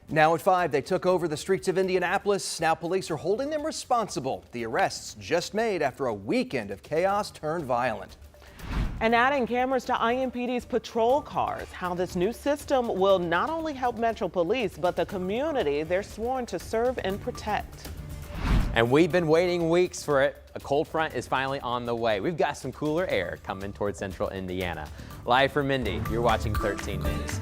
Now at 5, they took over the streets of Indianapolis. Now police are holding them responsible. The arrests just made after a weekend of chaos turned violent. And adding cameras to IMPD's patrol cars. How this new system will not only help Metro Police, but the community they're sworn to serve and protect. And we've been waiting weeks for it. A cold front is finally on the way. We've got some cooler air coming towards central Indiana. Live from Indy, you're watching 13 News.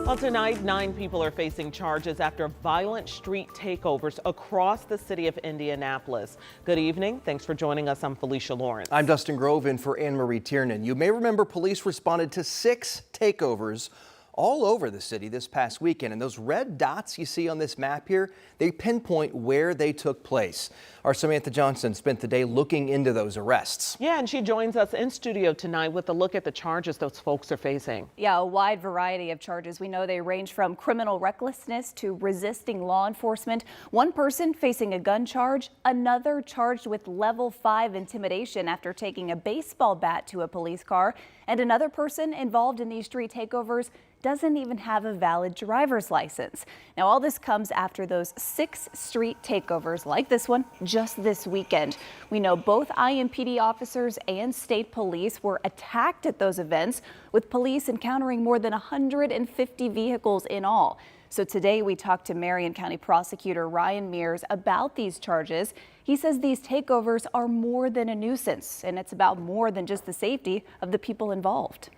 Well, tonight, 9 people are facing charges after violent street takeovers across the city of Indianapolis. Good evening. Thanks for joining us. I'm Felicia Lawrence. I'm Dustin Grove in for Anne Marie Tiernan. You may remember police responded to 6 takeovers all over the city this past weekend. And those red dots you see on this map here, they pinpoint where they took place. Our Samantha Johnson spent the day looking into those arrests. Yeah, and she joins us in studio tonight with a look at the charges those folks are facing. Yeah, a wide variety of charges. We know they range from criminal recklessness to resisting law enforcement. One person facing a gun charge, another charged with level 5 intimidation after taking a baseball bat to a police car, and another person involved in these street takeovers doesn't even have a valid driver's license. Now, all this comes after those 6 street takeovers like this one just this weekend. We know both IMPD officers and state police were attacked at those events, with police encountering more than 150 vehicles in all. So today we talked to Marion County Prosecutor Ryan Mears about these charges. He says these takeovers are more than a nuisance, and it's about more than just the safety of the people involved.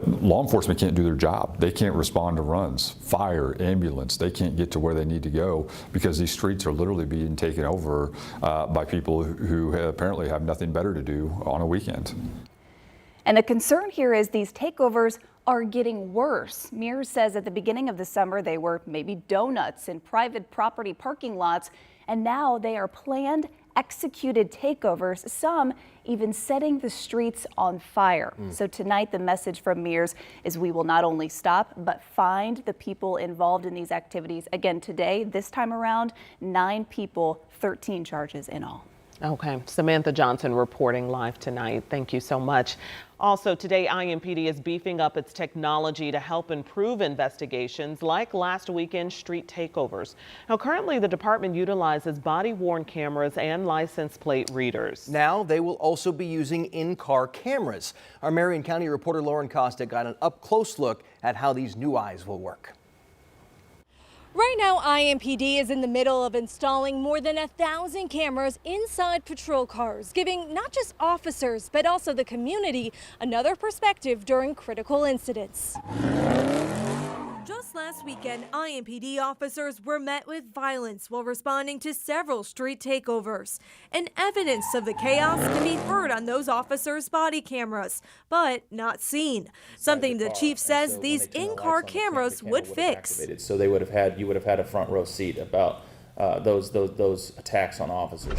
Law enforcement can't do their job. They can't respond to runs, fire, ambulance. They can't get to where they need to go because these streets are literally being taken over by people who apparently have nothing better to do on a weekend. And the concern here is these takeovers are getting worse. Mears says at the beginning of the summer they were maybe donuts in private property parking lots, and now they are planned, executed takeovers, some even setting the streets on fire. So tonight the message from Mears is we will not only stop but find the people involved in these activities. Again today, this time around, 9 people, 13 charges in all. Okay, Samantha Johnson reporting live tonight. Thank you so much. Also today, IMPD is beefing up its technology to help improve investigations like last weekend's street takeovers. Now, currently the department utilizes body-worn cameras and license plate readers. Now they will also be using in-car cameras. Our Marion County reporter Lauren Costa got an up-close look at how these new eyes will work. Right now, IMPD is in the middle of installing more than 1,000 cameras inside patrol cars, giving not just officers, but also the community another perspective during critical incidents. Just last weekend, IMPD officers were met with violence while responding to several street takeovers. And evidence of the chaos can be heard on those officers' body cameras, but not seen. Something the chief says these in-car cameras would fix. So you would have had a front row seat about those attacks on officers.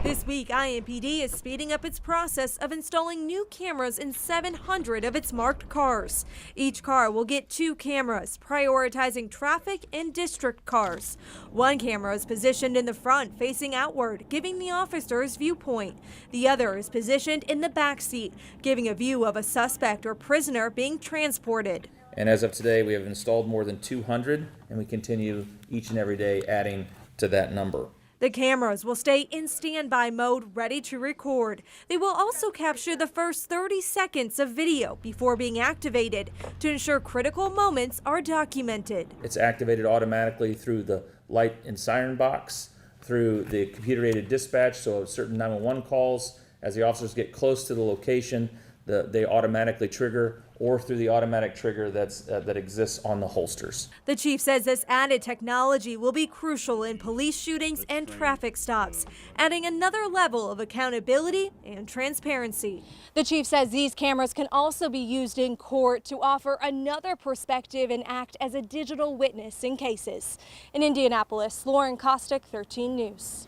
This week, IMPD is speeding up its process of installing new cameras in 700 of its marked cars. Each car will get 2 cameras, prioritizing traffic and district cars. One camera is positioned in the front, facing outward, giving the officer's viewpoint. The other is positioned in the back seat, giving a view of a suspect or prisoner being transported. And as of today, we have installed more than 200, and we continue each and every day adding to that number. The cameras will stay in standby mode, ready to record. They will also capture the first 30 seconds of video before being activated to ensure critical moments are documented. It's activated automatically through the light and siren box, through the computer-aided dispatch, so certain 911 calls, as the officers get close to the location, they automatically trigger, or through the automatic trigger that exists on the holsters. The chief says this added technology will be crucial in police shootings and traffic stops, adding another level of accountability and transparency. The chief says these cameras can also be used in court to offer another perspective and act as a digital witness in cases. In Indianapolis, Lauren Kostick, 13 News.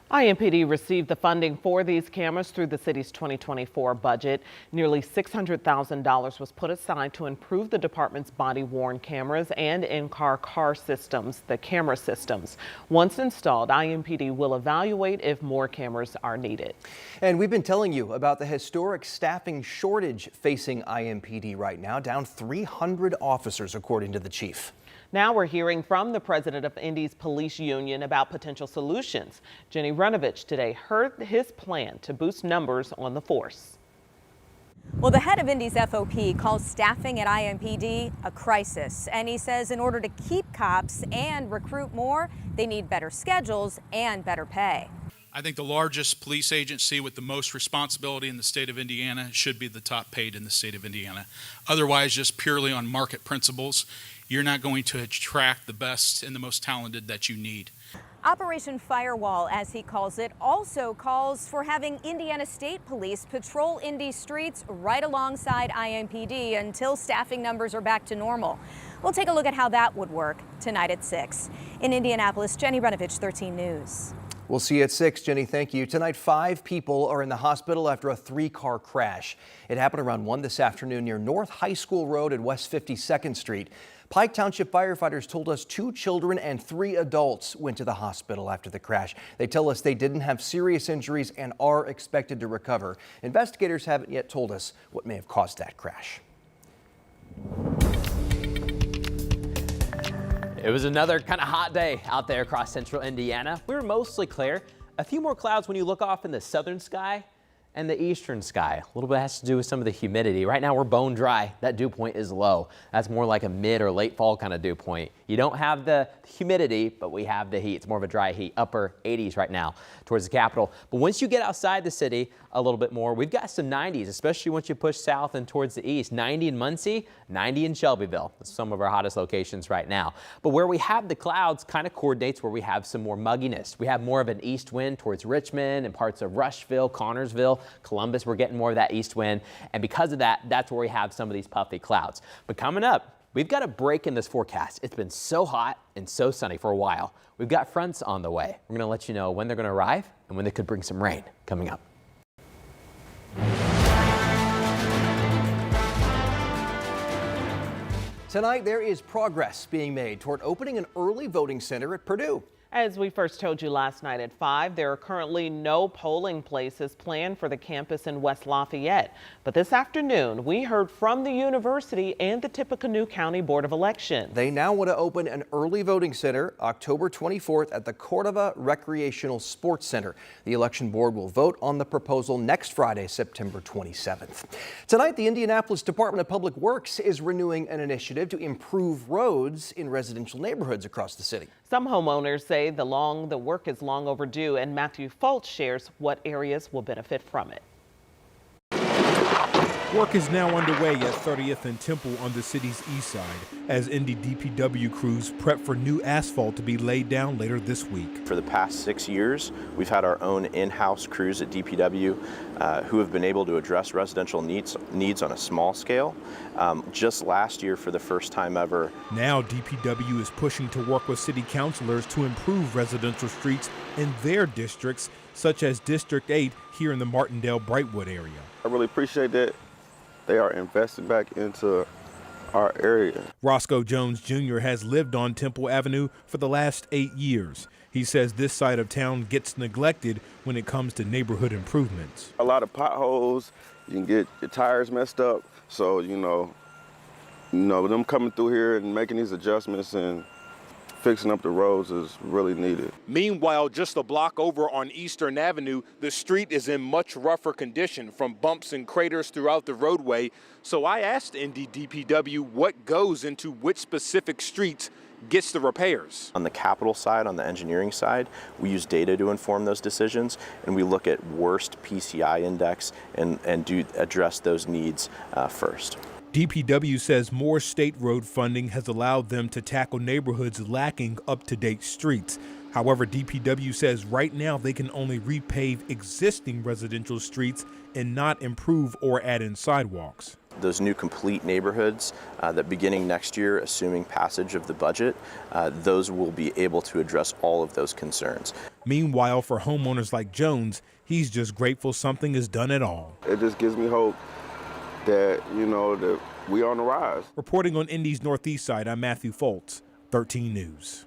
IMPD received the funding for these cameras through the city's 2024 budget. Nearly $600,000 was put aside to improve the department's body-worn cameras and in-car systems, the camera systems. Once installed, IMPD will evaluate if more cameras are needed. And we've been telling you about the historic staffing shortage facing IMPD right now, down 300 officers, according to the chief. Now we're hearing from the president of Indy's police union about potential solutions. Jenny Runovich today heard his plan to boost numbers on the force. Well, the head of Indy's FOP calls staffing at IMPD a crisis. And he says in order to keep cops and recruit more, they need better schedules and better pay. I think the largest police agency with the most responsibility in the state of Indiana should be the top paid in the state of Indiana. Otherwise, just purely on market principles, you're not going to attract the best and the most talented that you need. Operation Firewall, as he calls it, also calls for having Indiana State Police patrol Indy streets right alongside IMPD until staffing numbers are back to normal. We'll take a look at how that would work tonight at 6. In Indianapolis, Jenny Runovich, 13 News. We'll see you at 6, Jenny. Thank you. Tonight, 5 people are in the hospital after a 3-car crash. It happened around 1 this afternoon near North High School Road and West 52nd Street. Pike Township firefighters told us 2 children and 3 adults went to the hospital after the crash. They tell us they didn't have serious injuries and are expected to recover. Investigators haven't yet told us what may have caused that crash. It was another kind of hot day out there across central Indiana. We were mostly clear. A few more clouds when you look off in the southern sky and the eastern sky. A little bit has to do with some of the humidity. Right now we're bone dry. That dew point is low. That's more like a mid or late fall kind of dew point. You don't have the humidity, but we have the heat. It's more of a dry heat, upper 80s right now towards the capital. But once you get outside the city a little bit more, we've got some 90s, especially once you push south and towards the east. 90 in Muncie, 90 in Shelbyville. That's some of our hottest locations right now. But where we have the clouds kind of coordinates where we have some more mugginess. We have more of an east wind towards Richmond and parts of Rushville, Connorsville, Columbus. We're getting more of that east wind. And because of that, that's where we have some of these puffy clouds. But coming up, we've got a break in this forecast. It's been so hot and so sunny for a while. We've got fronts on the way. We're going to let you know when they're going to arrive and when they could bring some rain coming up. Tonight, there is progress being made toward opening an early voting center at Purdue. As we first told you last night at 5, there are currently no polling places planned for the campus in West Lafayette. But this afternoon, we heard from the university and the Tippecanoe County Board of Elections. They now want to open an early voting center October 24th at the Cordova Recreational Sports Center. The election board will vote on the proposal next Friday, September 27th. Tonight, the Indianapolis Department of Public Works is renewing an initiative to improve roads in residential neighborhoods across the city. Some homeowners say the work is long overdue, and Matthew Fultz shares what areas will benefit from it. Work is now underway at 30th and Temple on the city's east side as Indy DPW crews prep for new asphalt to be laid down later this week. For the past 6 years, we've had our own in-house crews at DPW who have been able to address residential needs on a small scale. Just last year, for the first time ever. Now DPW is pushing to work with city councilors to improve residential streets in their districts, such as District 8 here in the Martindale-Brightwood area. I really appreciate that. They are investing back into our area. Roscoe Jones Jr. has lived on Temple Avenue for the last 8 years. He says this side of town gets neglected when it comes to neighborhood improvements. A lot of potholes, you can get your tires messed up. So, you know, them coming through here and making these adjustments and fixing up the roads is really needed. Meanwhile, just a block over on Eastern Avenue, the street is in much rougher condition from bumps and craters throughout the roadway. So I asked Indy DPW what goes into which specific streets gets the repairs. On the capital side, on the engineering side, we use data to inform those decisions, and we look at worst PCI index and do address those needs first. DPW says more state road funding has allowed them to tackle neighborhoods lacking up-to-date streets. However, DPW says right now they can only repave existing residential streets and not improve or add in sidewalks. Those new complete neighborhoods that beginning next year, assuming passage of the budget, those will be able to address all of those concerns. Meanwhile, for homeowners like Jones, he's just grateful something is done at all. It just gives me hope that, that we on the rise. Reporting on Indy's northeast side, I'm Matthew Foltz, 13 News.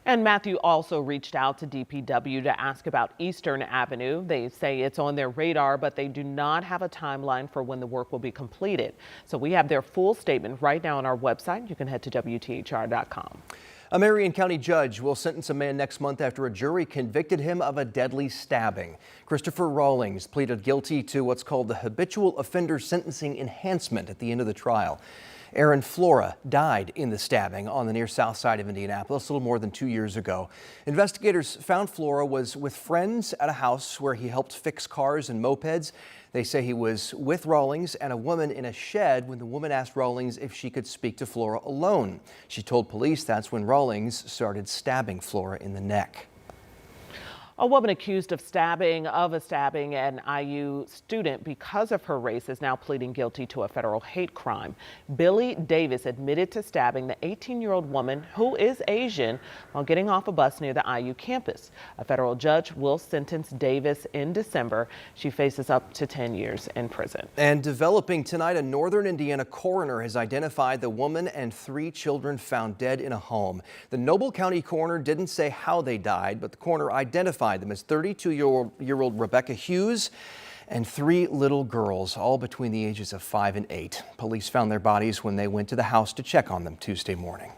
And Matthew also reached out to DPW to ask about Eastern Avenue. They say it's on their radar, but they do not have a timeline for when the work will be completed. So we have their full statement right now on our website. You can head to WTHR.com. A Marion County judge will sentence a man next month after a jury convicted him of a deadly stabbing. Christopher Rawlings pleaded guilty to what's called the habitual offender sentencing enhancement at the end of the trial. Aaron Flora died in the stabbing on the near south side of Indianapolis a little more than 2 years ago. Investigators found Flora was with friends at a house where he helped fix cars and mopeds. They say he was with Rawlings and a woman in a shed when the woman asked Rawlings if she could speak to Flora alone. She told police that's when Rawlings started stabbing Flora in the neck. A woman accused of stabbing an IU student because of her race is now pleading guilty to a federal hate crime. Billy Davis admitted to stabbing the 18-year-old woman who is Asian while getting off a bus near the IU campus. A federal judge will sentence Davis in December. She faces up to 10 years in prison. And developing tonight, a northern Indiana coroner has identified the woman and 3 children found dead in a home. The Noble County coroner didn't say how they died, but the coroner identified them as 32-year-old Rebecca Hughes and 3 little girls, all between the ages of 5 and 8. Police found their bodies when they went to the house to check on them Tuesday morning.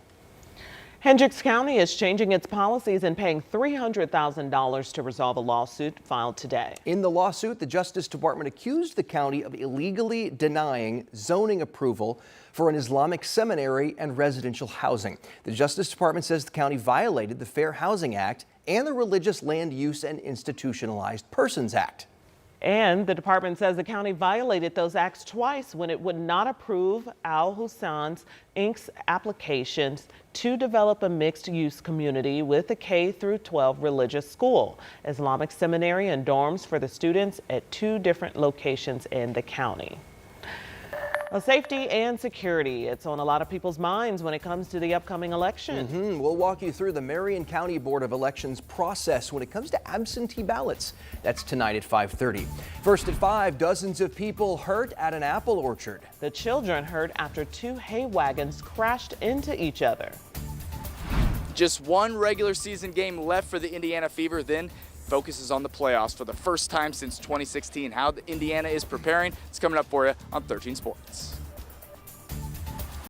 Hendricks County is changing its policies and paying $300,000 to resolve a lawsuit filed today. In the lawsuit, the Justice Department accused the county of illegally denying zoning approval for an Islamic seminary and residential housing. The Justice Department says the county violated the Fair Housing Act and the Religious Land Use and Institutionalized Persons Act. And the department says the county violated those acts twice when it would not approve Al Hussan's Inc.'s applications to develop a mixed-use community with a K-12 religious school, Islamic seminary, and dorms for the students at 2 different locations in the county. Well, safety and security, it's on a lot of people's minds when it comes to the upcoming election. We'll walk you through the Marion County Board of Elections process when it comes to absentee ballots. That's tonight at 5:30. First at 5, dozens of people hurt at an apple orchard. The children hurt after 2 hay wagons crashed into each other. Just one regular season game left for the Indiana Fever, then focuses on the playoffs for the first time since 2016. How Indiana is preparing, it's coming up for you on 13 Sports.